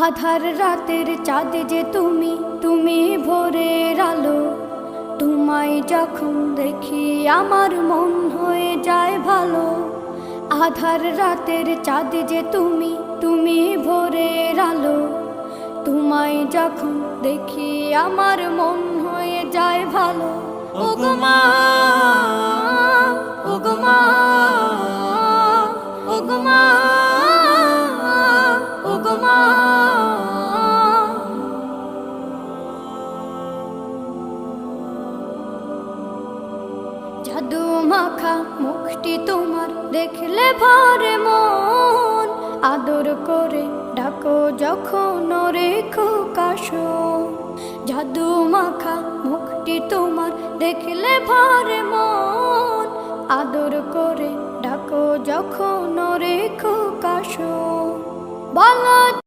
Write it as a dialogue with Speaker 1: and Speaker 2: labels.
Speaker 1: আধার রাতের চাঁদ যে তুমি, তুমি ভোরের আলো। তোমায় যখন দেখি আমার মন হয়ে যায় ভালো। আধার রাতের চাঁদ যে তুমি, তুমি ভোরের আলো। তোমায় যখন দেখি আমার মন হয়ে যায় ভালো। ওগো মা, ওগো মা, ওগো মা, ওগো মা। জাদু মাখা মুখটি তোমার দেখলে ভরে মন। আদর করে ডাকো যখন রেখো কাশন। জাদু মাখা মুখটি তোমার দেখলে ভরে মন। আদর করে ডাকো যখন রেখো কাশন। বলো